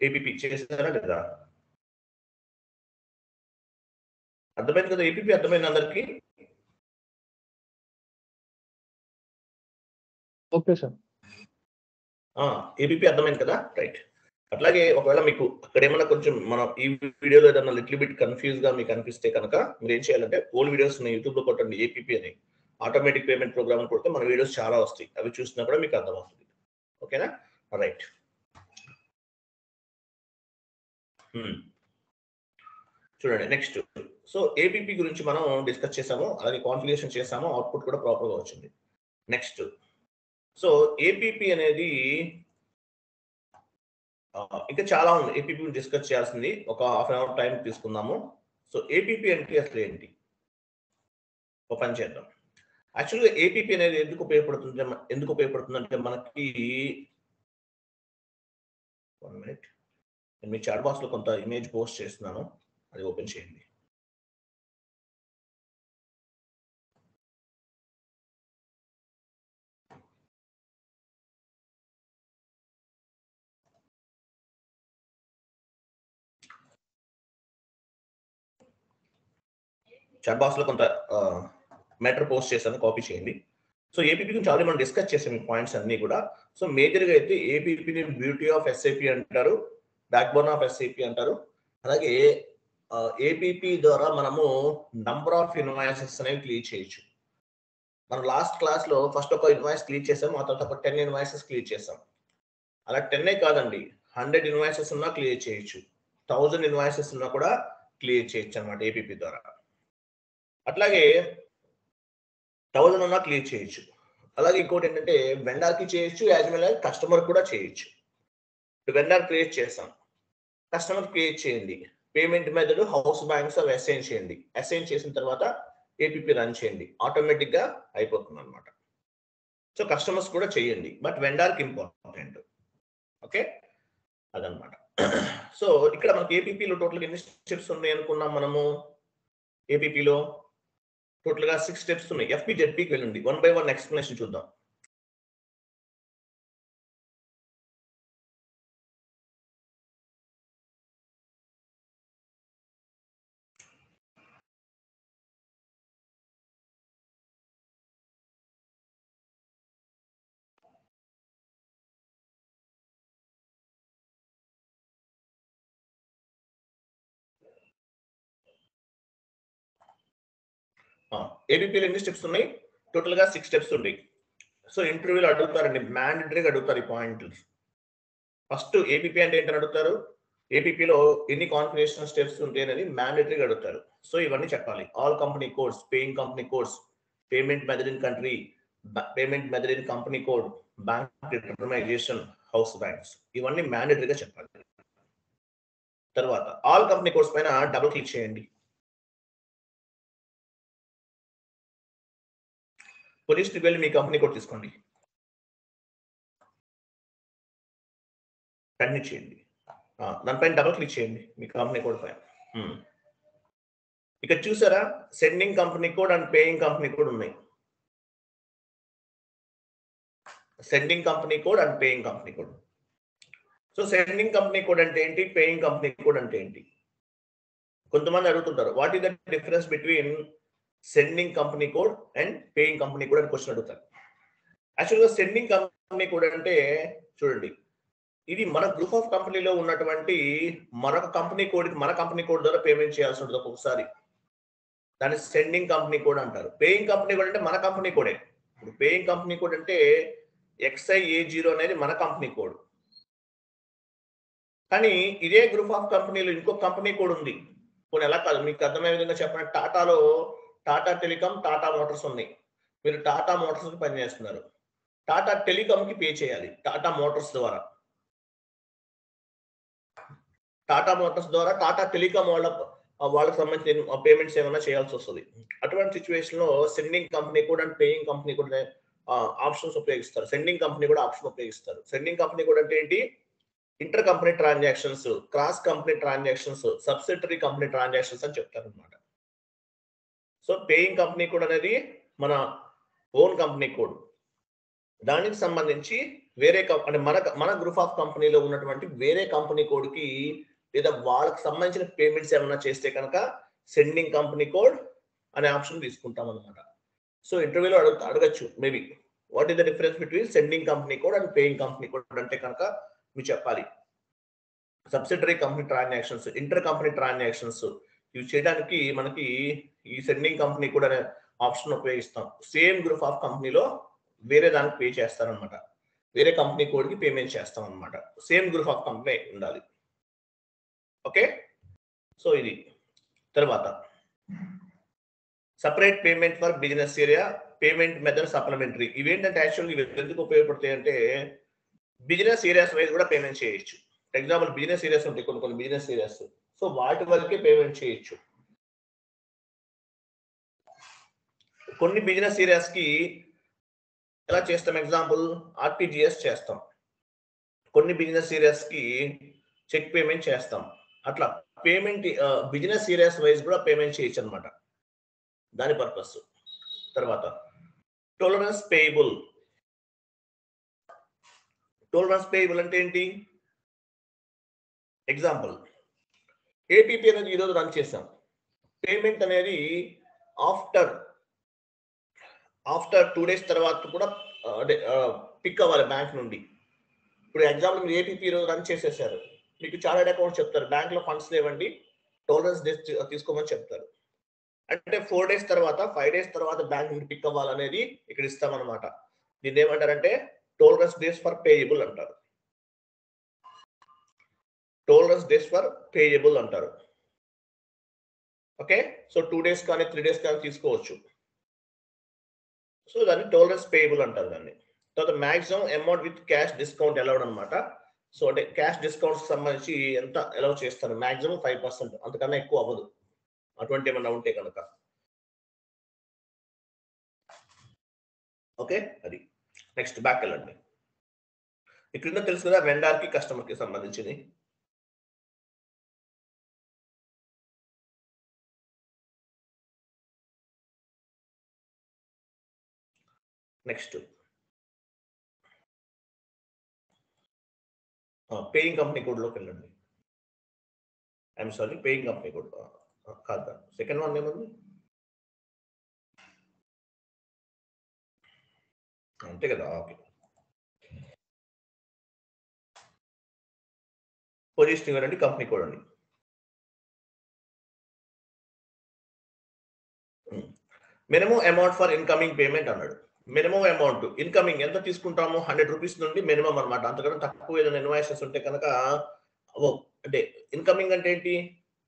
APP చేశారా లేదా? అర్థమైంది కదా? ఏపీపీ అర్థమైంది అందరికి? Okay sir. ఏపీపీ అర్థమైంది కదా? రైట్. అట్లాగే ఒకవేళ మీకు అక్కడ ఏమన్నా కొంచెం మనం ఈ వీడియోలో ఏదన్నా లిటిల్ బిట్ కన్ఫ్యూజ్ గా మీకు అనిపిస్తే కనుక మీరు ఏం చేయాలంటే ఓల్డ్ వీడియోస్ యూట్యూబ్ లో కొట్టండి ఏపీపీ అని, ఆటోమేటిక్ పేమెంట్ ప్రోగ్రామ్ కొడితే మన వీడియోస్ చాలా వస్తాయి. అవి చూసినా కూడా మీకు అర్థమవుతుంది. ఓకేనా? రైట్. చూడండి నెక్స్ట్. సో ఏపీపీ గురించి మనం డిస్కస్ చేసాము, అలాగే కాన్ఫిగరేషన్ చేసాము, అవుట్పుట్ కూడా ప్రాపర్గా వచ్చింది. నెక్స్ట్, సో ఏపీపీ అనేది ఇంకా చాలా ఉంది ఏపీపీ డిస్కస్ చేయాల్సింది. ఒక హాఫ్ అన్ అవర్ టైం తీసుకుందాము. సో ఏపీపీ అంటే అసలు ఏంటి? ఒక పని చేద్దాం. యాక్చువల్గా ఏపీపీ అనేది ఎందుకు ఉపయోగపడుతుందంటే మనకి 1 మినిట్, నేను మీ చాట్ బాక్స్ లో కొంత ఇమేజ్ పోస్ట్ చేస్తున్నాను, అది ఓపెన్ చేయండి. చాట్ బాక్స్ లో కొంత మ్యాటర్ పోస్ట్ చేశాను, కాపీ చేయండి. సో ఏపీపీ గురించి ఆల్రెడీ మనం డిస్కస్ చేసాం ఈ పాయింట్స్ అన్ని కూడా. సో మేజర్గా అయితే ఏపీపీని బ్యూటీ ఆఫ్ ఎస్ఐపి అంటారు, బ్యాక్ బోన్ ఆఫ్ ఎస్ఐపి అంటారు. అలాగే ఏపీపీ ద్వారా మనము నంబర్ ఆఫ్ ఇన్వాయిసెస్ అనేవి క్లియర్ చేయొచ్చు. మనం లాస్ట్ క్లాస్ లో ఫస్ట్ ఒక ఇన్వాయిస్ క్లియర్ చేసాం, ఆ తర్వాత ఒక 10 ఇన్వాయిసెస్ క్లియర్ చేసాం. అలా 10 కాదండి, 100 ఇన్వాయిసెస్ ఉన్నా క్లియర్ చేయొచ్చు, 1000 ఇన్వాయిసెస్ ఉన్నా కూడా క్లియర్ చేయొచ్చు అనమాట ఏపీపీ ద్వారా. అట్లాగే 1000 ఉన్నా క్లియర్ చేయొచ్చు. అలాగే ఇంకోటి ఏంటంటే వెండర్ కి చేయొచ్చు, యాజ్ వెల్ యాజ్ కస్టమర్ కూడా చేయొచ్చు. వెండర్ క్రియేట్ చేస్తాం, కస్టమర్ క్రియేట్ చేయండి, పేమెంట్ మెథడ్ హౌస్ బ్యాంక్స్ అవి అసైన్ చేయండి. అసైన్ చేసిన తర్వాత ఏపీపీ రన్ చేయండి, ఆటోమేటిక్ గా అయిపోతుంది అనమాట. సో కస్టమర్స్ కూడా చేయండి, బట్ వెండర్ కి ఇంపార్టెంట్. ఓకే, అదనమాట. సో ఇక్కడ మనకి ఏపీపీలో టోటల్ ఎన్ని స్టెప్స్ ఉన్నాయి అనుకున్నాం మనము? ఏపీపీలో టోటల్ గా 6 స్టెప్స్ ఉన్నాయి. ఎఫ్పిజెడ్పీకి వెళ్ళండి, 1 by 1 ఎక్స్ప్లెనేషన్ చూద్దాం. ఏబీపీలో ఎన్ని స్టెప్స్ ఉన్నాయి? టోటల్ గా 6 స్టెప్స్ ఉన్నాయి. సో ఇంటర్వ్యూలో అడుగుతారండి, మ్యాండేటరీగా అడుగుతారు ఈ పాయింట్లు. ఫస్ట్ ఏపీపీ అంటే ఏంటని అడుగుతారు, ఏపీపీలో ఎన్ని కాన్ఫిగరేషన్ స్టెప్స్ ఉంటాయి అనేది మ్యాండేటరీగా అడుగుతారు. సో ఇవన్నీ చెప్పాలి. All company codes, paying company codes, payment method in country, payment method in company code, bank determination, house banks, ఇవన్నీ మ్యాండేటరీగా చెప్పాలి. తర్వాత ఆల్ కంపెనీ కోడ్స్ పైన డబుల్ క్లిక్ చేయండి. పోలీస్కి వెళ్ళి మీ కంపెనీ కోడ్ తీసుకోండి, కంటిన్యూ చేయండి. దానిపైన డబుల్ క్లిక్ చేయండి మీ కంపెనీ కోడ్ పైన. ఇక్కడ చూసారా, sending company code and paying company code ఉన్నాయి. Sending company code and paying company code. So sending company code అంటే ఏంటి, పేయింగ్ కంపెనీ కోడ్ అంటే ఏంటి? కొంతమంది అడుగుతుంటారు, what is the difference between sending company code and paying company code అని question అడుగుతారు. యాక్చువల్గా సెండింగ్ కంపెనీ కోడ్ అంటే చూడండి, ఇది మన గ్రూప్ ఆఫ్ కంపెనీలో ఉన్నటువంటి మరొక కంపెనీ కోడ్, మన కంపెనీ కోడ్ ద్వారా పేమెంట్ చేయాల్సి ఉంటుంది ఒక్కొక్కసారి. దాన్ని సెండింగ్ కంపెనీ కోడ్ అంటారు. పేయింగ్ కంపెనీ కోడ్ అంటే మన కంపెనీ కోడే. ఇప్పుడు పేయింగ్ కంపెనీ కోడ్ అంటే XIA0 అనేది మన కంపెనీ కోడ్. కానీ ఇదే గ్రూప్ ఆఫ్ కంపెనీలో ఇంకో కంపెనీ కోడ్ ఉంది. కొన్ని ఎలా కాదు, మీకు అర్థమయ్యే విధంగా చెప్పండి. టాటాలో టాటా టెలికాం, టాటా మోటార్స్ ఉన్నాయి. మీరు టాటా మోటార్స్ కి పనిచేస్తున్నారు, టాటా టెలికాం కి పే చేయాలి టాటా మోటార్స్ ద్వారా. టాటా మోటార్స్ ద్వారా టాటా టెలికాం వాళ్ళకి సంబంధించిన పేమెంట్స్ ఏమైనా చేయాల్సి వస్తుంది. అటువంటి సిచ్యువేషన్ లో sending company code and paying company code options ఉపయోగిస్తారు. సెండింగ్ కంపెనీ కూడా ఆప్షన్ ఉపయోగిస్తారు. సెండింగ్ కంపెనీ కోడ్ అంటే ఏంటి, inter company transactions, cross company transactions, subsidiary company transactions అని చెప్తారు అనమాట. సో పేయింగ్ కంపెనీ కోడ్ అనేది మన ఓన్ కంపెనీ కోడ్. దానికి సంబంధించి వేరే అంటే మన గ్రూప్ ఆఫ్ కంపెనీలో ఉన్నటువంటి వేరే కంపెనీ కోడ్కి లేదా వాళ్ళకి సంబంధించిన పేమెంట్స్ ఏమైనా చేస్తే కనుక సెండింగ్ కంపెనీ కోడ్ అనే ఆప్షన్ తీసుకుంటాం అనమాట. సో ఇంటర్వ్యూలో అడగచ్చు maybe what is the difference between sending company code and paying company code అంటే కనుక మీరు చెప్పాలి. Subsidiary company transactions, inter company transactions ఇవి చేయడానికి మనకి ఈ సెండింగ్ కంపెనీ కోడ్ అనే ఆప్షన్ ఉపయోగిస్తాం. సేమ్ గ్రూప్ ఆఫ్ కంపెనీలో వేరే దానికి పే చేస్తారనమాట. వేరే కంపెనీ కోడ్కి పేమెంట్ చేస్తాం అనమాట. సేమ్ గ్రూప్ ఆఫ్ కంపెనీ ఉండాలి. ఓకే, సో ఇది. తర్వాత separate payment for business area, payment method supplementary. ఇవేంటంటే యాక్చువల్గా ఇవి ఎందుకు ఉపయోగపడతాయి అంటే బిజినెస్ ఏరియాస్ వైజ్ కూడా పేమెంట్ చేయొచ్చు. ఫర్ ఎగ్జాంపుల్ బిజినెస్ ఏరియాస్ ఉంటాయి, కొన్ని బిజినెస్ ఏరియాస్. సో వాటి వరకే పేమెంట్ చేయొచ్చు. కొన్ని బిజినెస్ ఏరియాస్ కి ఎలా చేస్తాం, ఎగ్జాంపుల్ ఆర్టీజీఎస్ చేస్తాం, కొన్ని బిజినెస్ ఏరియాస్ కి చెక్ పేమెంట్ చేస్తాం. అట్లా పేమెంట్ బిజినెస్ ఏరియాస్ వైజ్ కూడా పేమెంట్ చేయొచ్చు అనమాట, దాని పర్పస్. తర్వాత టోలరెన్స్ పేయబుల్. టోలరెన్స్ పేయబుల్ అంటే ఏంటి, ఎగ్జాంపుల్ ఏపీపీ అనేది ఈరోజు రన్ చేసాం, పేమెంట్ అనేది ఆఫ్టర్ 2 days తర్వాత కూడా పిక్ అవ్వాలి బ్యాంక్ నుండి. ఇప్పుడు ఎగ్జాంపుల్ మీరు ఏపీపీ ఈరోజు రన్ చేసేసారు, మీకు చార్టెడ్ అకౌంట్ చెప్తారు బ్యాంక్ లో ఫండ్స్ లేవండి టోలరెన్స్ డేస్ తీసుకోమని చెప్తారు. అంటే 4 days తర్వాత 5 days తర్వాత బ్యాంక్ నుండి పిక్ అవ్వాలనేది ఇక్కడ ఇస్తామన్నమాట. దీన్ని ఏమంటారంటే టోలరెన్స్ డేస్ ఫర్ పేయబుల్ అంటారు. టోలరెన్స్ డేస్ ఫర్ పేయబుల్ అంటారు. ఓకే, సో 2 days కానీ 3 days కానీ తీసుకోవచ్చు. సో దాన్ని టోలరెన్స్ పేయబుల్ అంటారు దాన్ని. తర్వాత maximum amount with cash discount allowed అనమాట. సో అంటే క్యాష్ డిస్కౌంట్స్ సంబంధించి ఎంత అలౌ చేస్తారు, మాక్సిమం 5%, అంతకన్నా ఎక్కువ అవ్వదు అటువంటి ఏమన్నా ఉంటే కనుక. ఓకే, అది. నెక్స్ట్ బ్యాక్ వెళ్ళండి. ఇక్కడ తెలుసు కదా వెండర్ కి కస్టమర్ కి సంబంధించింది. నెక్స్ట్ పేయింగ్ కంపెనీ కోడ్ లోకి వెళ్ళండి. I'm sorry, paying company code కాదు, సెకండ్ వన్ ఏముంది, అంతే కదా. ఓకే, పొజిషనింగ్ అండి, కంపెనీ కోడ్ అండి. Minimum amount for incoming payment అన్నాడు. మినిమం అమౌంట్ ఇన్కమింగ్ ఎంత తీసుకుంటాము, 100 రూపీస్ నుండి మినిమం అనమాట. అంతకన్నా తక్కువ ఏదైనా ఇన్వాయిసెస్ ఉంటే కనుక అంటే ఇన్కమింగ్ అంటే ఏంటి,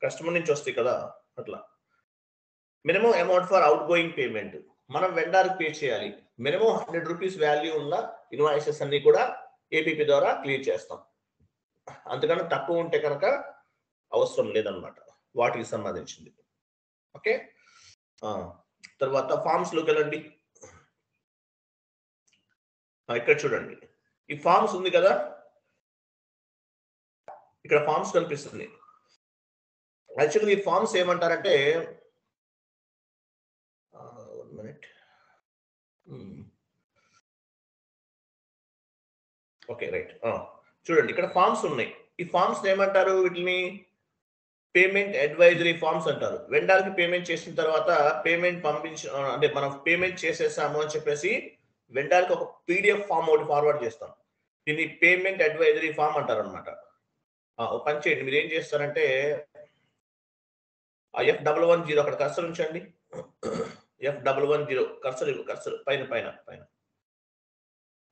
కస్టమర్ నుంచి వస్తాయి కదా, అట్లా. Minimum amount for out going payment, మనం వెండర్ పే చేయాలి. మినిమం 100 రూపీస్ వాల్యూ ఉన్న ఇన్వాయిసెస్ అన్ని కూడా ఏపీపీ ద్వారా క్లియర్ చేస్తాం. అంతకన్నా తక్కువ ఉంటే కనుక అవసరం లేదనమాట వాటికి సంబంధించింది. ఓకే, తర్వాత ఫార్మ్స్ లోకి వెళ్ళండి. ఇక్కడ చూడండి, ఈ ఫార్మ్స్ ఉంది కదా, ఇక్కడ ఫార్మ్స్ కనిపిస్తుంది. యాక్చువల్గా ఈ ఫార్మ్స్ ఏమంటారంటే, ఓకే రైట్, చూడండి ఇక్కడ ఫార్మ్స్ ఉన్నాయి. ఈ ఫార్మ్స్ ఏమంటారు, వీటిని పేమెంట్ అడ్వైజరీ ఫార్మ్స్ అంటారు. వెండర్ కి పేమెంట్ చేసిన తర్వాత పేమెంట్ అంటే మనం పేమెంట్ చేసేసాము అని చెప్పేసి వెండర్ కి ఒక పీడిఎఫ్ ఫామ్ ఒకటి ఫార్వర్డ్ చేస్తాం. దీన్ని పేమెంట్ అడ్వైజరీ ఫామ్ అంటారు అనమాట. ఒక పని చేయండి, మీరు ఏం చేస్తారంటే F110 అక్కడ కర్సర్ ఉంచండి. F110 కర్సర్ పైన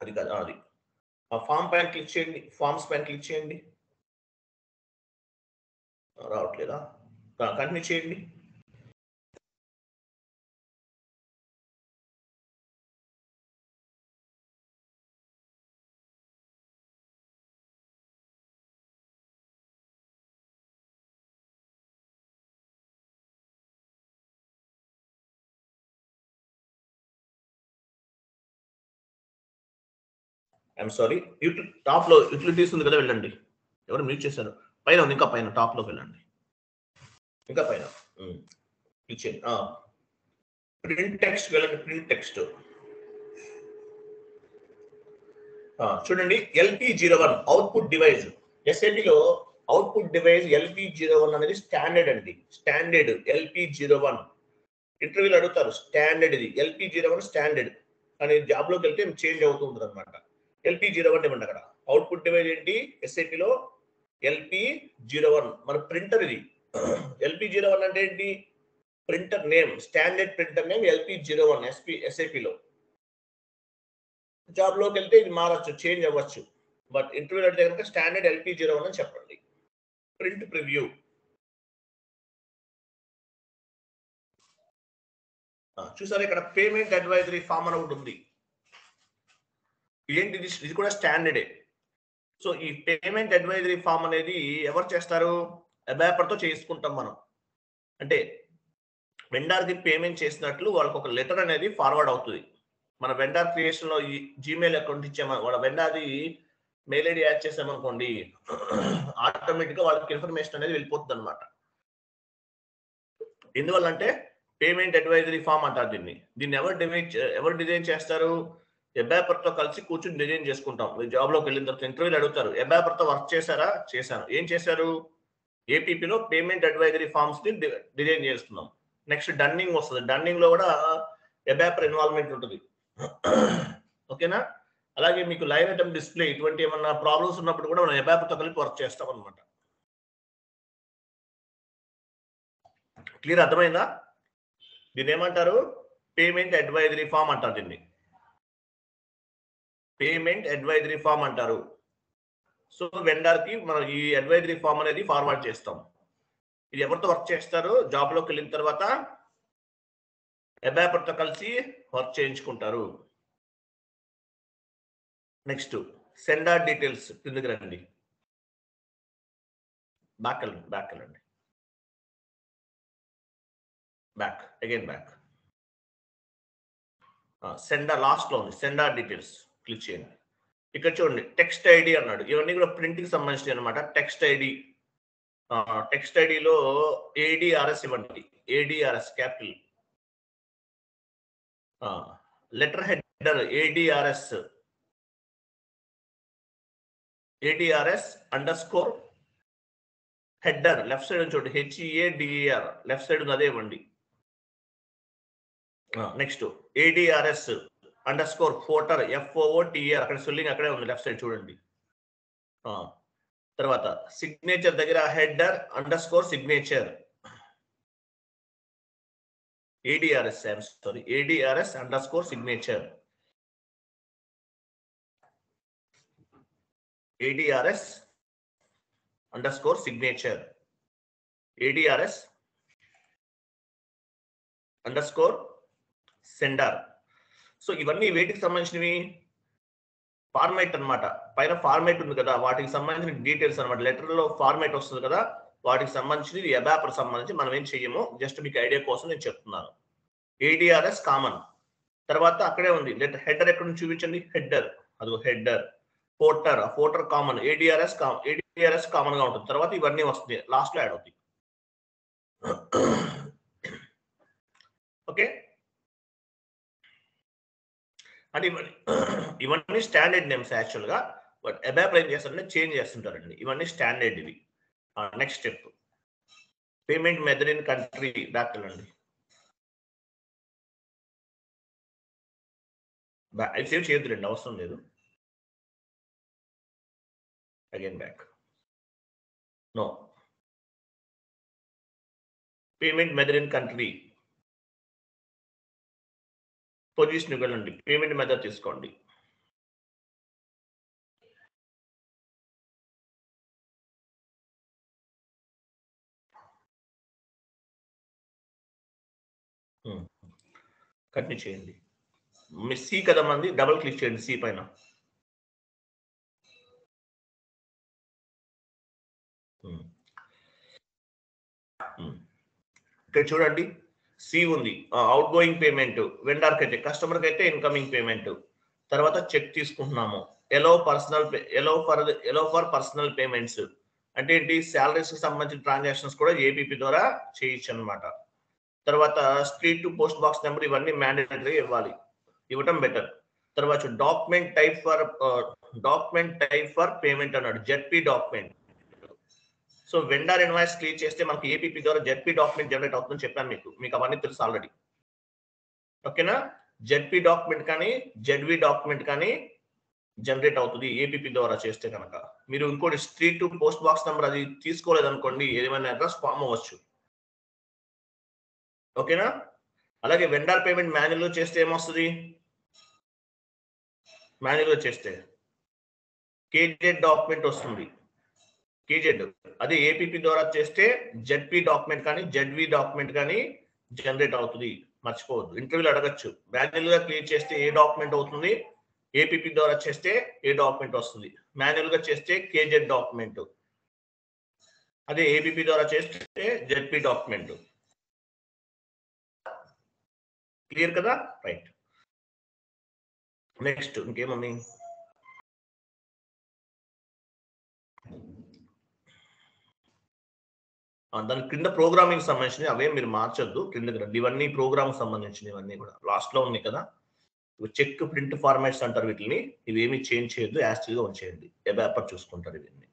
అది కాదు, అది ఆ ఫామ్ పైన క్లిక్ చేయండి. ఫార్మ్స్ పైన క్లిక్ చేయండి. రావట్లేదా, కంటిన్యూ చేయండి. ఐఎమ్ సారీ, టాప్ లో యూటిలిటీస్ ఉంది కదా, వెళ్ళండి. ఎవరు మ్యూట్ చేశారు, పైన ఉంది, ఇంకా పైన టాప్ లోకి వెళ్ళండి, ఇంకా పైన క్లిక్ చేయండి. ప్రింట్ టెక్స్ట్ వెళ్ళండి, ప్రింట్ టెక్స్ట్. చూడండి LP01 అవుట్పుట్ డివైస్. SAPలో అవుట్పుట్ డివైస్ LP01 అనేది స్టాండర్డ్ అండి. స్టాండర్డ్ LP01 ఇంటర్వ్యూలు అడుగుతారు. స్టాండర్డ్ ఇది LP01 స్టాండర్డ్ కానీ జాబ్లోకి వెళ్తే చేంజ్ అవుతూ ఉంటుంది అనమాట. LP01 ఇవ్వండి అక్కడ. అవుట్పుట్ డివైస్ ఏంటి SAPలో LP01 మన ప్రింటర్ ఇది. LP01 అంటే ఏంటి printer name, standard printer name LP01 SAPలో. జాబ్లోకి వెళ్తే ఇది మారచ్చు, చేంజ్ అవ్వచ్చు. బట్ ఇంటర్వ్యూ అంటే కనుక స్టాండర్డ్ LP01 అని చెప్పండి. Print preview. చూసారా ఇక్కడ పేమెంట్ అడ్వైజరీ ఫామ్ అని ఒకటి ఉంది. ఏంటి ఇది కూడా స్టాండర్డే. సో ఈ పేమెంట్ అడ్వైజరీ ఫామ్ అనేది ఎవరు చేస్తారు? అబాపర్తో చేసుకుంటాం మనం. అంటే వెండర్కి పేమెంట్ చేసినట్లు వాళ్ళకి ఒక లెటర్ అనేది ఫార్వర్డ్ అవుతుంది. మన వెండర్ క్రియేషన్ లో ఈ జీమెయిల్ అకౌంట్ ఇచ్చాము, వాళ్ళ వెండర్ది మెయిల్ ఐడి యాడ్ చేసామనుకోండి, ఆటోమేటిక్ గా వాళ్ళకి ఇన్ఫర్మేషన్ అనేది వెళ్ళిపోతుంది అనమాట. ఎందువల్ల అంటే పేమెంట్ అడ్వైజరీ ఫామ్ అంటారు దీన్ని. దీన్ని ఎవరు డిజైన్ చేస్తారు? అబాపర్ తో కలిసి కూర్చొని డిజైన్ చేసుకుంటాం. జాబ్ లోకి వెళ్ళిన తర్వాత ఇంటర్వ్యూలు అడుగుతారు, అబాపర్ తో వర్క్ చేశారా? చేశాను. ఏం చేశారు? ఏపీపీలో పేమెంట్ అడ్వైజరీ ఫామ్స్ ని డిజైన్ చేస్తున్నాం. నెక్స్ట్ డన్నింగ్ వస్తుంది. డన్నింగ్ లో కూడా అబాపర్ ఇన్వాల్వ్మెంట్ ఉంటుంది. ఓకేనా? అలాగే మీకు లైవ్ ఐటమ్ డిస్ప్లే ఇటువంటి ఏమన్నా ప్రాబ్లమ్స్ ఉన్నప్పుడు కూడా మనం అబాపర్ తో కలిపి వర్క్ చేస్తాం అనమాట. క్లియర్? అర్థమైందా? దీన్ని ఏమంటారు? పేమెంట్ అడ్వైజరీ ఫామ్ అంటారు. దీన్ని పేమెంట్ అడ్వైజరీ ఫామ్ అంటారు. సో వెండర్ కి మనం ఈ అడ్వైజరీ ఫామ్ అనేది ఫార్వర్డ్ చేస్తాం. ఇది ఎవరితో వర్క్ చేస్తారు? జాబ్ లోకి వెళ్ళిన తర్వాత అబాపర్ తో కలిసి వర్క్ చేయించుకుంటారు. Next sender details. కిందకి రండి, బ్యాక్ వెళ్ళండి, back again back. Sender last లో ఉంది. సెండర్ డీటెయిల్స్ క్లిక్ చేయండి. ఇక్కడ చూడండి టెక్స్ట్ ఐడి అన్నాడు. ఇవన్నీ కూడా ప్రింట్ కి సంబంధించి అనమాట. టెక్స్ట్ ఐడి, టెక్స్ట్ ఐడిలో ADRS ఇవ్వండి. ADRS capital. Letter header ADRS underscore header left side చూడండి HEADER లెఫ్ట్ సైడ్ ఉంది, అదే ఇవ్వండి. నెక్స్ట్ ADRS అండర్స్కోర్ ఫోటర్ FOOTER అక్కడ స్పెల్లింగ్ అక్కడే ఉంది, లెఫ్ట్ సైడ్ చూడండి. తర్వాత సిగ్నేచర్ దగ్గర header underscore signature ADRS underscore signature. ADRS underscore signature. ADRS underscore sender. So ఇవన్నీ వేటికి సంబంధించినవి? ఫార్మాట్ అన్నమాట. పైన ఫార్మాట్ ఉంది కదా, వాటికి సంబంధించిన డీటెయిల్స్ అనమాట. లెటర్ లో ఫార్మాట్ వస్తుంది కదా, వాటికి సంబంధించి అబాపర్ సంబంధించి మనం ఏం చెయ్యము, జస్ట్ మీకు ఐడియా కోసం నేను చెప్తున్నాను. ADRS common. తర్వాత అక్కడే ఉంది లెటర్ హెడర్. ఎక్కడ నుంచి చూపించండి? హెడర్, అదిగో హెడర్. ఫోటర్ కామన్. ADRS కామన్ గా ఉంటుంది. తర్వాత ఇవన్నీ వస్తుంది, లాస్ట్ లో యాడ్ అవుతాయి. ఓకే, అంటే ఇవన్నీ స్టాండర్డ్ నేమ్స్ యాక్చువల్ గా. బట్ అబాపర్ ఏం చేస్తారంటే చేంజ్ చేస్తుంటారండి. ఇవన్నీ స్టాండర్డ్ ఇవి. Next step payment method in country. Back వెళ్ళండి. అది సేవ్ చేయొద్దులేండి, అవసరం లేదు. Again back. No, payment method in country position వెళ్ళండి. పేమెంట్ మెథడ్ తీసుకోండి. కంటిన్యూ చేయండి. మీ సి కదా మంది, డబుల్ క్లిక్ చేయండి సి పైన. ఇక్కడ చూడండి సి ఉంది. అవుట్ గోయింగ్ పేమెంట్ వెండర్కి అయితే, కస్టమర్కి అయితే ఇన్కమింగ్ పేమెంట్. తర్వాత చెక్ తీసుకుంటున్నాము. ఎలో ఫర్ పర్సనల్ పేమెంట్స్ అంటే ఏంటి? శాలరీస్ కి సంబంధించిన ట్రాన్సాక్షన్స్ కూడా ఏపీపీ ద్వారా చేయొచ్చు అనమాట. తర్వాత street to post box number, ఇవన్నీ మ్యాండేటరీ ఇవ్వాలి, ఇవ్వటం బెటర్. తర్వాత డాక్యుమెంట్ టైప్ ఫర్ పేమెంట్ అన్నాడు, ZP document. So vendor invoice clear చేస్తే మనకి ఏపీపీ ద్వారా జెడ్పీ డాక్యుమెంట్ జనరేట్ అవుతుందని చెప్పాను మీకు అవన్నీ తెలుసు ఆల్రెడీ. ఓకేనా? జెడ్పీ డాక్యుమెంట్ కానీ జెడ్వి డాక్యుమెంట్ కానీ జనరేట్ అవుతుంది ఏపీపీ ద్వారా చేస్తే కనుక. మీరు ఇంకోటి స్ట్రీట్ పోస్ట్ బాక్స్ నెంబర్ అది తీసుకోలేదు అనుకోండి, ఏమైనా అడ్రస్ ఫామ్ అవ్వచ్చు. ఓకేనా? అలాగే వెండర్ పేమెంట్ మాన్యువల్ గా చేస్తే ఏమొస్తుంది? మాన్యువల్ గా చేస్తే కేజెడ్ డాక్యుమెంట్ వస్తుంది, కేజెడ్. అదే ఏపీపీ ద్వారా చేస్తే జెడ్పీ డాక్యుమెంట్ కానీ జెడ్వి డాక్యుమెంట్ కానీ జనరేట్ అవుతుంది. మర్చిపోవద్దు, ఇంటర్వ్యూలో అడగచ్చు. మాన్యువల్ గా క్లియర్ చేస్తే ఏ డాక్యుమెంట్ అవుతుంది, ఏపీపీ ద్వారా చేస్తే ఏ డాక్యుమెంట్ వస్తుంది. మాన్యువల్ గా చేస్తే కేజెడ్ డాక్యుమెంట్, అదే ఏపీపీ ద్వారా చేస్తే జెడ్పీ డాక్యుమెంట్. క్లియర్ కదా? రైట్. నెక్స్ట్ ఇంకేముంది? దాని కింద ప్రోగ్రామింగ్ సంబంధించినవి అవే మీరు మార్చొద్దు, కిందకి రండి. ఇవన్నీ ప్రోగ్రామ్ సంబంధించినవి, ఇవన్నీ కూడా లాస్ట్ లో ఉన్నాయి కదా. చెక్ ప్రింట్ ఫార్మాట్స్ అంటారు వీటిని. ఇవేమి చేంజ్ చేయొద్దు, యాస్టిల్ గా ఉంచేయండి. ఎబాపర్ చూసుకుంటారు ఇవన్నీ.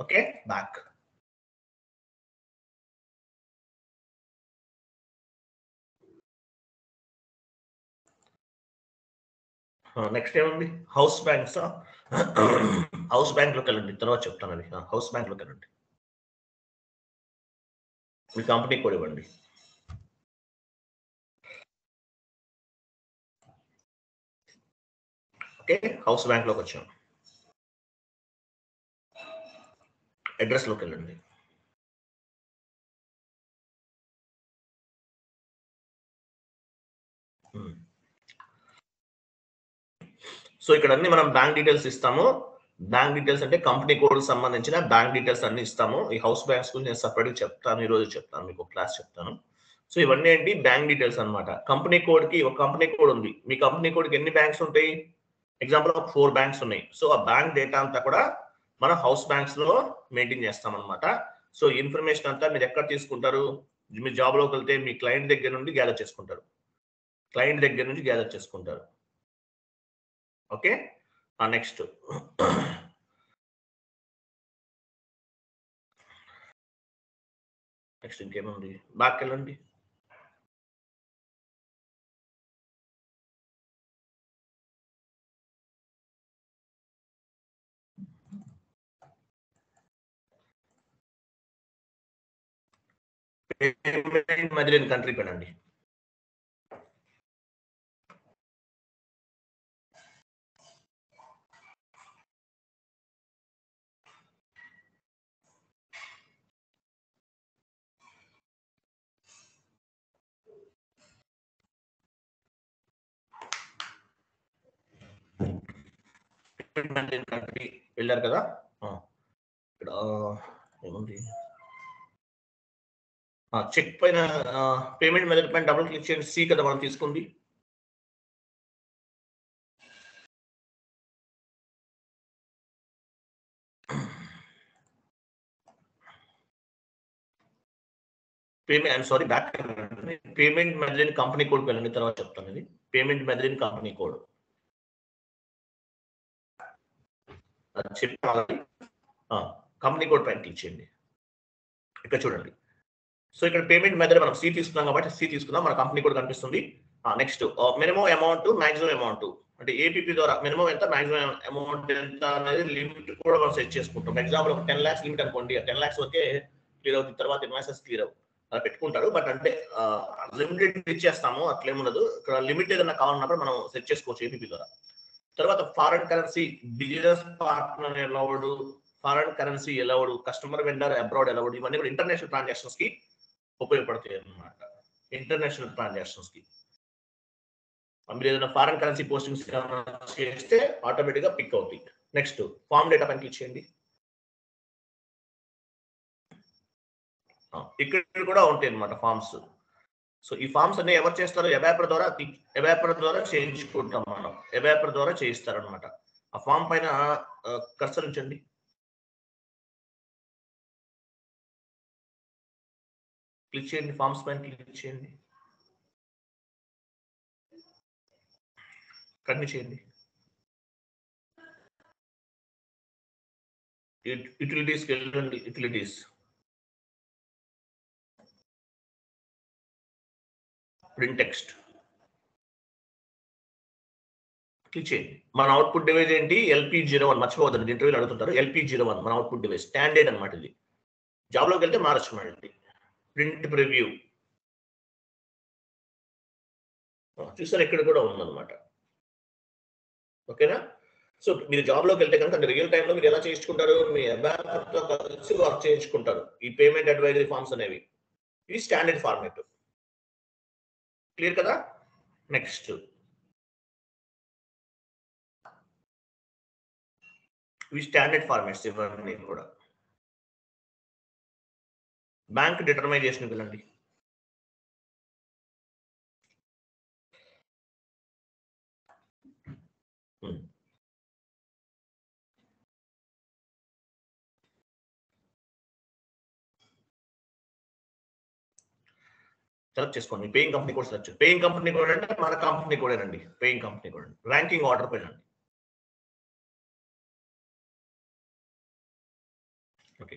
Okay, back. నెక్స్ట్ ఏముంది? House banks. హౌస్ బ్యాంక్ లోకి వెళ్ళండి, తర్వాత చెప్తాను అది. హౌస్ బ్యాంక్ లోకి వెళ్ళండి, మీ కంపెనీ కోడ్ ఇవ్వండి. ఓకే, హౌస్ బ్యాంక్ లోకి వచ్చాం. అడ్రస్ లోకి వెళ్ళండి. సో ఇక్కడ అన్ని మనం బ్యాంక్ డీటెయిల్స్ ఇస్తాము. బ్యాంక్ డీటెయిల్స్ అంటే కంపెనీ కోడ్ సంబంధించిన బ్యాంక్ డీటెయిల్స్ అన్ని ఇస్తాము. ఈ హౌస్ బ్యాంక్స్ గురించి నేను సపరేట్ చెప్తాను, ఈ రోజు చెప్తాను, మీకు క్లాస్ చెప్తాను. సో ఇవన్నీ ఏంటి? బ్యాంక్ డీటెయిల్స్ అనమాట. కంపెనీ కోడ్ కి ఒక కంపెనీ కోడ్ ఉంది. మీ కంపెనీ కోడ్ కి ఎన్ని బ్యాంక్స్ ఉంటాయి? ఎగ్జాంపుల్ 4 బ్యాంక్స్ ఉన్నాయి. సో ఆ బ్యాంక్ డేటా అంతా కూడా మనం హౌస్ బ్యాంక్స్ లో మెయింటైన్ చేస్తాం అనమాట. సో ఇన్ఫర్మేషన్ అంతా మీరు ఎక్కడ తీసుకుంటారు? మీ జాబ్ లోకి వెళ్తే మీ క్లయింట్ దగ్గర నుండి గ్యాదర్ చేసుకుంటారు. ఓకే, నెక్స్ట్ ఇంకేముంది? బ్యాక్ వెళ్ళండి. మధ్యలో కంట్రీ పెనండి. కంట్రీ వెళ్ళారు కదా. ఇక్కడ ఏముంది? చెక్ పైన పేమెంట్ మెథడ్ పైన డబుల్ క్లిక్ చేయండి. సి కదా మనం తీసుకుంది. పేమెంట్ మెథడ్ కంపెనీ కోడ్ వెళ్ళండి, తర్వాత చెప్తాను. ఇది payment method company code company code పైన క్లిక్ చేయండి. ఇక్కడ చూడండి. సో ఇక్కడ పేమెంట్ మెథడ్ మనం సి తీసుకున్నాం కాబట్టి సి తీసుకుందాం. మన కంపెనీ కోడ్ కనిపిస్తుంది. Next minimum amount, maximum amount. అంటే ఏపీపీ ద్వారా మినిమం ఎంత, మాక్సిమం అమౌంట్ ఎంత అనేది లిమిట్ కూడా మనం సెట్ చేసుకుంటాం. ఎగ్జాంపుల్ ఒక 10 lakhs లిమిట్ అనుకోండి. 10 lakhs వస్తే క్లియర్ అవుతుంది, తర్వాత ఇన్వాయిసెస్ క్లియర్ అవు అలా పెట్టుకుంటారు. బట్ అంటే లిమిటెడ్ ఇచ్చేస్తాము, అట్లేముండదు. ఇక్కడ లిమిట్ ఏదైనా కావాలన్నప్పుడు మనం సెట్ చేసుకోవచ్చు ఏపీపీ ద్వారా. తర్వాత foreign currency, business partner allowed, foreign currency allowed, customer vendor abroad allowed. ఇవన్నీ కూడా ఇంటర్నేషనల్ ట్రాన్సాక్షన్స్ కి ఉపయోగపడతాయి అన్నమాట. ఇంటర్నేషనల్ ట్రాన్సాక్షన్స్ కి మీరు ఏదైనా ఫారెన్ కరెన్సీ పోస్టింగ్స్ చేస్తే ఆటోమేటిక్ గా పిక్ అవుతాయి. నెక్స్ట్ ఫామ్ డేటా పైన క్లిక్ చేయండి. ఇక్కడ కూడా ఉంటాయి అన్నమాట ఫామ్స్. సో ఈ ఫామ్స్ అన్ని ఎవరు చేస్తారు? ఎబాపర్ ద్వారా చేయించుకుంటాం మనం. ఎబాపర్ ద్వారా చేయిస్తారు అనమాట. ఆ ఫామ్ పైన కర్సర్ ఉంచండి. క్లిక్ చేయండి, ఫామ్స్ పైన క్లిక్ చేయండి. కంటిన్యూ చేయండి. యూటిలిటీస్కి వెళ్ళండి. యూటిలిటీస్ ప్రింట్ టెక్స్ట్ క్లిక్ చేయండి. మన అవుట్పుట్ డివైస్ ఏంటి? LP01. మర్చిపోవద్దండి, ఇంటర్వ్యూలో అడుగుతుంటారు. LP01 మన అవుట్పుట్ డివైస్, స్టాండర్డ్ అనమాట. ఇది జాబ్లోకి వెళ్తే మారచ్చు మళ్ళీ. ప్రింట్ ప్రివ్యూ చూసారు, ఇక్కడ కూడా ఉందన్నమాట. ఓకేనా? సో మీరు జాబ్లోకి వెళ్తే కనుక రియల్ టైంలో మీరు ఎలా చేయించుకుంటారు? మీ అబ్బాయితో కలిసి వర్క్ చేయించుకుంటారు ఈ పేమెంట్ అడ్వైజరీ ఫార్మ్స్ అనేవి. ఇది స్టాండర్డ్ ఫార్మాట్. క్లియర్ కదా? నెక్స్ట్ ఇవి స్టాండర్డ్ ఫార్మాట్స్ ఇవన్నీ కూడా. బ్యాంక్ డిటర్మైజేషన్ వెళ్ళండి. సెలెక్ట్ చేసుకోండి. పేయింగ్ కంపెనీ కూడా సెలెక్ట్ చేయండి. పేయింగ్ కంపెనీ కూడా అంటే మన కంపెనీ కూడానండి. పేయింగ్ కంపెనీ కూడా ర్యాంకింగ్ ఆర్డర్ వెళ్ళండి. ఓకే,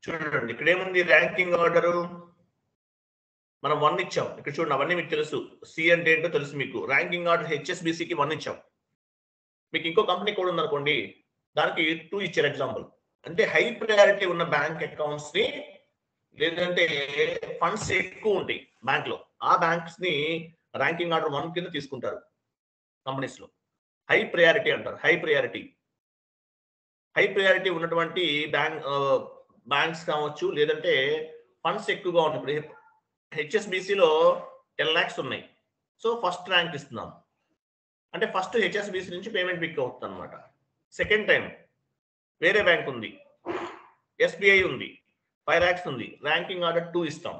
చూడండి ఇక్కడ ఏముంది? ర్యాంకింగ్ ఆర్డర్ మనం 1 ఇచ్చాం. ఇక్కడ చూడండి, అవన్నీ మీకు తెలుసు. సి అంటే ఏంటో తెలుసు మీకు. ర్యాంకింగ్ ఆర్డర్ HSBCకి 1 ఇచ్చాం. మీకు ఇంకో కంపెనీ కూడా ఉందనుకోండి, దానికి 2 ఇచ్చారు. ఎగ్జాంపుల్ అంటే హై ప్రయారిటీ ఉన్న బ్యాంక్ అకౌంట్స్ ని, లేదంటే ఫండ్స్ ఎక్కువ ఉంటాయి బ్యాంక్ లో, ఆ బ్యాంక్స్ ని ర్యాంకింగ్ ఆర్డర్ 1 కింద తీసుకుంటారు కంపెనీస్ లో. హై ప్రయారిటీ అంటారు. హై ప్రయారిటీ ఉన్నటువంటి బ్యాంక్స్ కావచ్చు, లేదంటే ఫండ్స్ ఎక్కువగా ఉంటాయి. ఇప్పుడు HSBCలో 10 lakhs ఉన్నాయి. సో ఫస్ట్ ర్యాంక్ ఇస్తున్నాం అంటే ఫస్ట్ HSBC నుంచి పేమెంట్ పిక్ అవుతుంది అనమాట. సెకండ్ టైం వేరే బ్యాంక్ ఉంది, SBI ఉంది, 5 lakhs ఉంది, ర్యాంకింగ్ ఆర్డర్ 2 ఇస్తాం.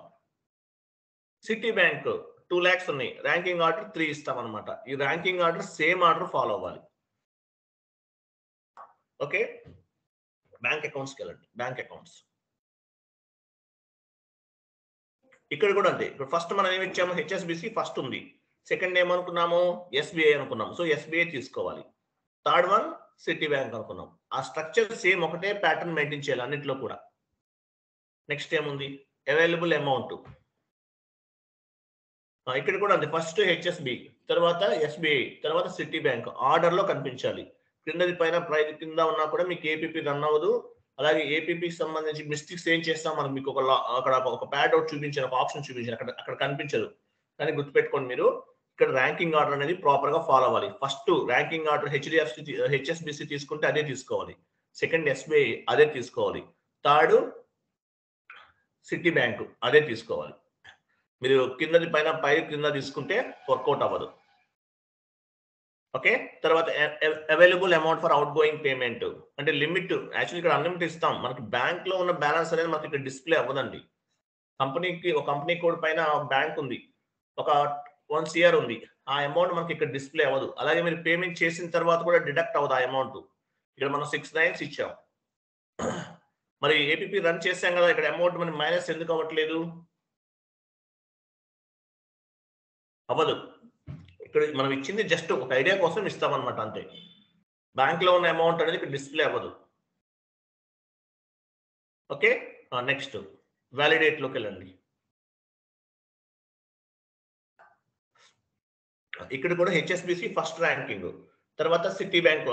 సిటీ బ్యాంక్ 2 lakhs ఉన్నాయి, ర్యాంకింగ్ ఆర్డర్ 3 ఇస్తాం అనమాట. ఈ ranking order same order follow అవ్వాలి. ఓకే, బ్యాంక్ అకౌంట్స్కి వెళ్ళండి. బ్యాంక్ అకౌంట్స్ ఇక్కడ కూడా అంతే. ఇప్పుడు ఫస్ట్ మనం ఏమి ఇచ్చాము? HSBC ఫస్ట్ ఉంది. సెకండ్ ఏమనుకున్నాము? SBI అనుకున్నాము. సో SBI తీసుకోవాలి. థర్డ్ వన్ సిటీ బ్యాంక్ అనుకున్నాం. ఆ స్ట్రక్చర్ సేమ్, ఒకటే ప్యాటర్న్ మెయింటైన్ చేయాలి అన్నింటిలో కూడా. నెక్స్ట్ ఏముంది? Available amount. ఇక్కడ కూడా అంతే. ఫస్ట్ HSB, తర్వాత SBI, తర్వాత సిటీ బ్యాంక్ ఆర్డర్ లో కనిపించాలి. కిందది పైన ప్రైజ్ కింద ఉన్నా కూడా మీకు APP రన్ అవ్వదు. అలాగే APPకి సంబంధించి మిస్టేక్స్ ఏం చేస్తాం మనం, మీకు అక్కడ ఒక ప్యాడ్ అవుట్ చూపించాను, ఒక ఆప్షన్ చూపించాను, అక్కడ కనిపించదు. కానీ గుర్తుపెట్టుకోండి, మీరు ఇక్కడ ర్యాంకింగ్ ఆర్డర్ అనేది ప్రాపర్ గా ఫాలో అవ్వాలి. ఫస్ట్ ర్యాంకింగ్ ఆర్డర్ HSBC తీసుకుంటే అదే తీసుకోవాలి. సెకండ్ SBI అదే తీసుకోవాలి. థర్డ్ సిటీ బ్యాంక్ అదే తీసుకోవాలి. మీరు కిందది పైన కింద తీసుకుంటే వర్కౌట్ అవ్వదు. ఓకే, తర్వాత available amount for out going payment అంటే లిమిట్. యాక్చువల్లీ ఇక్కడ అన్లిమిట్ ఇస్తాం. మనకి బ్యాంక్ లో ఉన్న బ్యాలెన్స్ అనేది మనకి ఇక్కడ డిస్ప్లే అవ్వదండి. ఒక కంపెనీ కోడ్ పైన బ్యాంక్ ఉంది, ఒక 1 CR ఉంది, ఆ అమౌంట్ మనకి ఇక్కడ డిస్ప్లే అవ్వదు. అలాగే మీరు పేమెంట్ చేసిన తర్వాత కూడా డిడక్ట్ అవ్వదు ఆ అమౌంట్. ఇక్కడ మనం 6 nines ఇచ్చాం. మరి APP రన్ చేసాం కదా, ఇక్కడ అమౌంట్ మనకి మైనస్ ఎందుకు అవ్వట్లేదు? అవ్వదు. ఇక్కడ మనం ఇచ్చింది జస్ట్ ఒక ఐడియా కోసం ఇస్తామన్నమాట, అంతే. బ్యాంక్ లో ఉన్న అమౌంట్ అనేది ఇక్కడ డిస్ప్లే అవ్వదు. ఓకే, నెక్స్ట్ వ్యాలిడేట్ లోకి వెళ్ళండి. ఇక్కడ కూడా HSBC ఫస్ట్ ర్యాంకింగ్, తర్వాత సిటీ బ్యాంక్,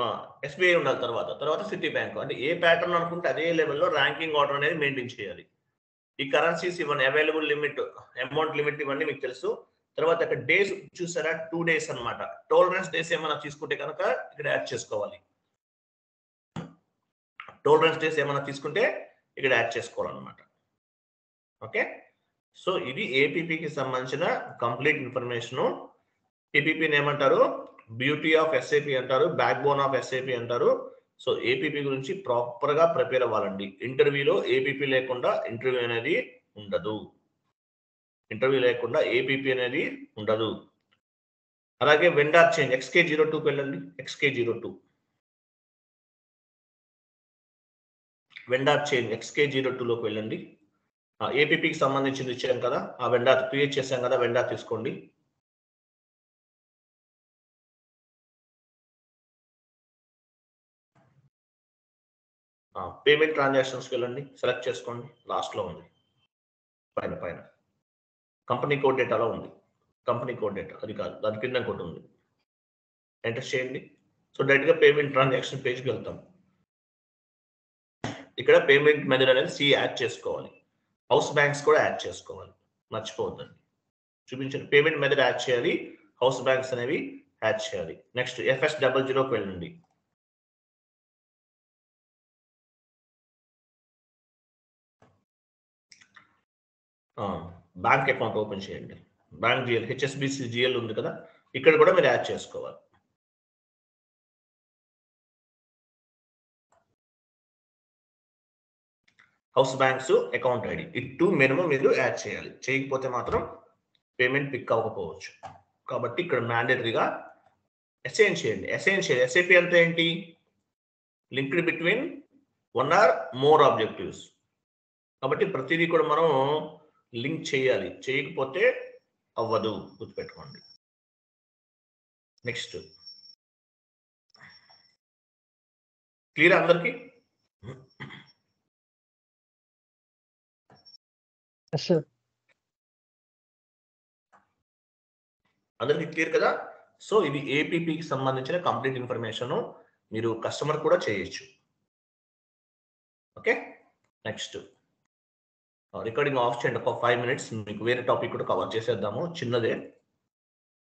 SBI ఉండాలి, తర్వాత సిటీ బ్యాంక్. అంటే ఏ ప్యాటర్న్ అనుకుంటే అదే లెవెల్లో ర్యాంకింగ్ ఆర్డర్ అనేది మెయింటైన్ చేయాలి. ఈ కరెన్సీస్ ఇవన్నీ, అవైలబుల్ లిమిట్, అమౌంట్ లిమిట్, ఇవన్నీ మీకు తెలుసు. తర్వాత ఇక్కడ డేస్ చూసారా, 2 days అనమాట. టోలరెన్స్ డేస్ ఏమైనా తీసుకుంటే కనుక ఇక్కడ యాడ్ చేసుకోవాలి. టోలరెన్స్ డేస్ ఏమైనా తీసుకుంటే ఇక్కడ యాడ్ చేసుకోవాలన్నమాట. ఓకే, సో ఇది APPకి సంబంధించిన కంప్లీట్ ఇన్ఫర్మేషన్. APPని ఏమంటారు? బ్యూటీ ఆఫ్ SAP అంటారు, బ్యాక్ బోన్ ఆఫ్ SAP అంటారు. సో APP గురించి ప్రాపర్ గా ప్రిపేర్ అవ్వాలండి. ఇంటర్వ్యూలో APP లేకుండా ఇంటర్వ్యూ అనేది ఉండదు. APP అనేది ఉండదు. అలాగే వెండార్ చేంజ్ XK02కి వెళ్ళండి. XK02 వెండార్ చేంజ్ XK02లోకి వెళ్ళండి. APPకి సంబంధించింది ఇచ్చాం కదా, ఆ వెండార్ క్రియేట్ చేసాం కదా, వెండార్ తీసుకోండి. పేమెంట్ ట్రాన్సాక్షన్స్కి వెళ్ళండి, సెలెక్ట్ చేసుకోండి, లాస్ట్లో ఉంది పైన కంపెనీ కోడ్ డేటాలో ఉంది. కంపెనీ కోడ్ డేటా అది కాదు, దాని కింద ఇంకోటి ఉంది, ఎంటర్ చేయండి. సో డైరెక్ట్గా పేమెంట్ ట్రాన్సాక్షన్ పేజ్కి వెళ్తాం. ఇక్కడ పేమెంట్ మెథడ్ అనేది సి యాడ్ చేసుకోవాలి, హౌస్ బ్యాంక్స్ కూడా యాడ్ చేసుకోవాలి, మర్చిపోవద్దండి. చూపించండి, పేమెంట్ మెథడ్ యాడ్ చేయాలి, హౌస్ బ్యాంక్స్ అనేవి యాడ్ చేయాలి. నెక్స్ట్ FS00కి వెళ్ళండి. బ్యాంక్ అకౌంట్ ఓపెన్ చేయండి. బ్యాంక్ జిఎల్, HSBC జిఎల్ ఉంది కదా, ఇక్కడ కూడా మీరు యాడ్ చేసుకోవాలి. హౌస్ బ్యాంక్స్ అకౌంట్ ఐడి ఈ 2 మినిమం మీరు యాడ్ చేయాలి. చేయకపోతే మాత్రం పేమెంట్ పిక్ అవ్వకపోవచ్చు. కాబట్టి ఇక్కడ మ్యాండేటరీగా అసైన్ చేయండి. SAP అంటే ఏంటి? Linked between 1 or more objectives. కాబట్టి ప్రతిదీ కూడా మనం లింక్ చేయాలి, చేయకపోతే అవ్వదు, గుర్తుపెట్టుకోండి. నెక్స్ట్ క్లియర్ అందరికి? అందరికి క్లియర్ కదా? సో ఇది ఏపీపీకి సంబంధించిన కంప్లీట్ ఇన్ఫర్మేషన్. మీరు కస్టమర్ కూడా చేయొచ్చు. ఓకే, నెక్స్ట్ రికార్డింగ్ ఆఫ్ చేయండి ఒక 5 minutes. మీకు వేరే టాపిక్ కూడా కవర్ చేసేద్దాము, చిన్నదే.